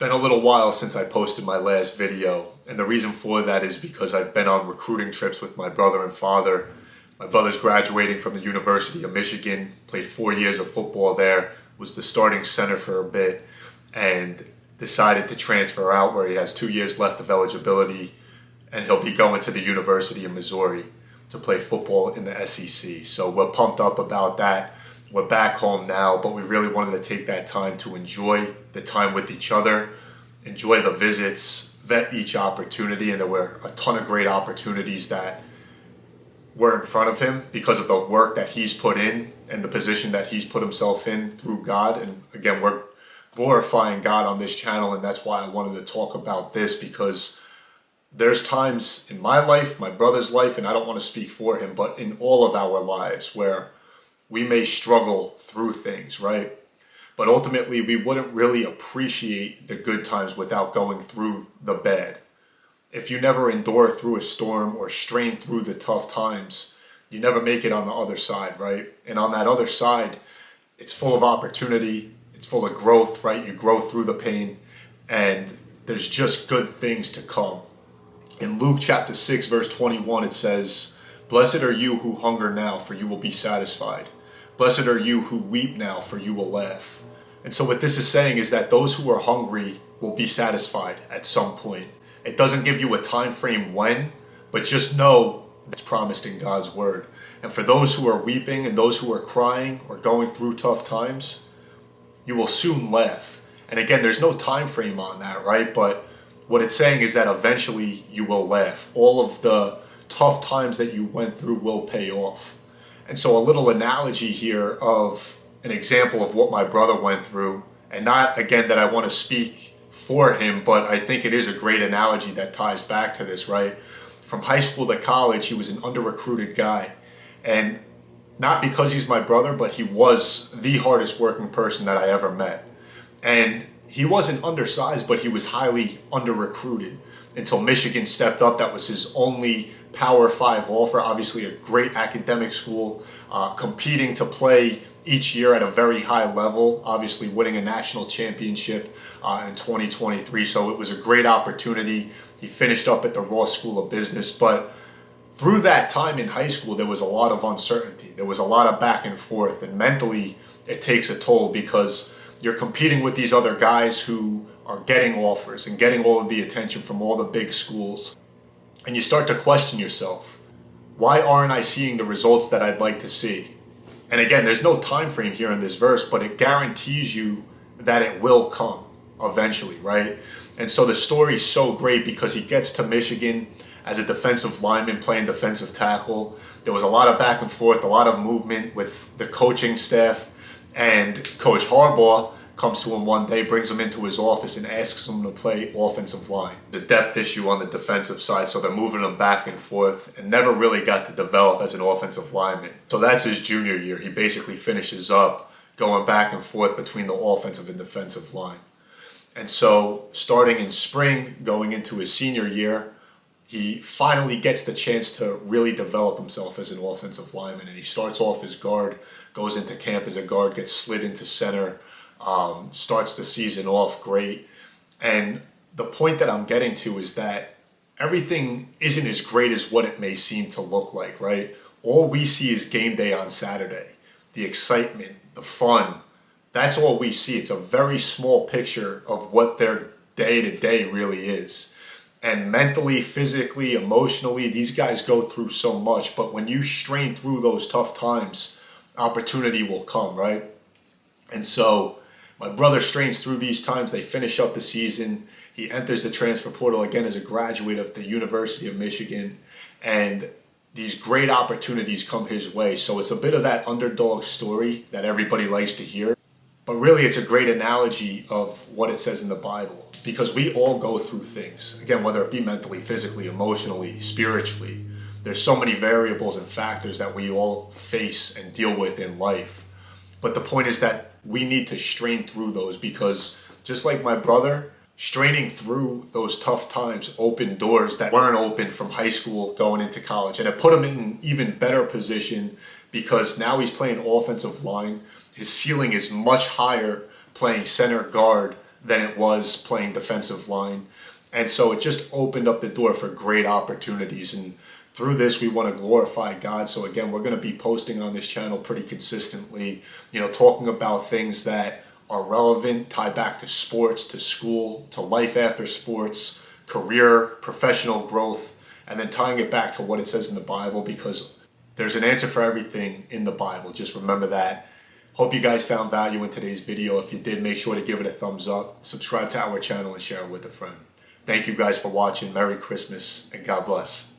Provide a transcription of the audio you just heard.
been a little while since I posted my last video, and the reason for that is because I've been on recruiting trips with my brother and father. My brother's graduating from the University of Michigan, played 4 years of football there, was the starting center for a bit, and decided to transfer out where he has 2 years left of eligibility, and he'll be going to the University of Missouri to play football in the SEC. So we're pumped up about that. We're back home now, but we really wanted to take that time to enjoy the time with each other, enjoy the visits, vet each opportunity, and there were a ton of great opportunities that were in front of him because of the work that he's put in and the position that he's put himself in through God. And again, we're glorifying God on this channel, and that's why I wanted to talk about this, because there's times in my life, my brother's life, and I don't want to speak for him, but in all of our lives where we may struggle through things, right? But ultimately, we wouldn't really appreciate the good times without going through the bad. If you never endure through a storm or strain through the tough times, you never make it on the other side, right? And on that other side, it's full of opportunity, it's full of growth, right? You grow through the pain, and there's just good things to come. In Luke chapter 6, verse 21, it says, "Blessed are you who hunger now, for you will be satisfied. Blessed are you who weep now, for you will laugh." And so what this is saying is that those who are hungry will be satisfied at some point. It doesn't give you a time frame when, but just know it's promised in God's word. And for those who are weeping and those who are crying or going through tough times, you will soon laugh. And again, there's no time frame on that, right? But what it's saying is that eventually you will laugh. All of the tough times that you went through will pay off. And so a little analogy here of an example of what my brother went through, and not again that I want to speak for him, but I think it is a great analogy that ties back to this, right? From high school to college, he was an under-recruited guy. And not because he's my brother, but he was the hardest working person that I ever met. And he wasn't undersized, but he was highly under-recruited until Michigan stepped up. That was his only Power 5 offer, obviously a great academic school, competing to play each year at a very high level, obviously winning a national championship in 2023. So it was a great opportunity. He finished up at the Ross School of Business, but through that time in high school, there was a lot of uncertainty. There was a lot of back and forth, and mentally it takes a toll because you're competing with these other guys who are getting offers and getting all of the attention from all the big schools. And you start to question yourself, why aren't I seeing the results that I'd like to see? And again, there's no time frame here in this verse, but it guarantees you that it will come eventually, right? And so the story's so great because he gets to Michigan as a defensive lineman playing defensive tackle. There was a lot of back and forth, a lot of movement with the coaching staff, and Coach Harbaugh comes to him one day, brings him into his office and asks him to play offensive line. The depth issue on the defensive side, so they're moving him back and forth and never really got to develop as an offensive lineman. So that's his junior year. He basically finishes up going back and forth between the offensive and defensive line. And so starting in spring, going into his senior year, he finally gets the chance to really develop himself as an offensive lineman. And he starts off as guard, goes into camp as a guard, gets slid into center, starts the season off great. And the point that I'm getting to is that everything isn't as great as what it may seem to look like, right? All we see is game day on Saturday, the excitement, the fun. That's all we see. It's a very small picture of what their day-to-day really is. And mentally, physically, emotionally, these guys go through so much. But when you strain through those tough times, opportunity will come, right? And so my brother strains through these times. They finish up the season. He enters the transfer portal again as a graduate of the University of Michigan. And these great opportunities come his way. So it's a bit of that underdog story that everybody likes to hear. But really, it's a great analogy of what it says in the Bible. Because we all go through things. Again, whether it be mentally, physically, emotionally, spiritually. There's so many variables and factors that we all face and deal with in life. But the point is that we need to strain through those, because just like my brother, straining through those tough times opened doors that weren't open from high school going into college. And it put him in an even better position because now he's playing offensive line. His ceiling is much higher playing center guard than it was playing defensive line. And so it just opened up the door for great opportunities. And through this, we want to glorify God. So again, we're going to be posting on this channel pretty consistently, talking about things that are relevant, tie back to sports, to school, to life after sports, career, professional growth, and then tying it back to what it says in the Bible, because there's an answer for everything in the Bible. Just remember that. Hope you guys found value in today's video. If you did, make sure to give it a thumbs up, subscribe to our channel, and share it with a friend. Thank you guys for watching. Merry Christmas and God bless.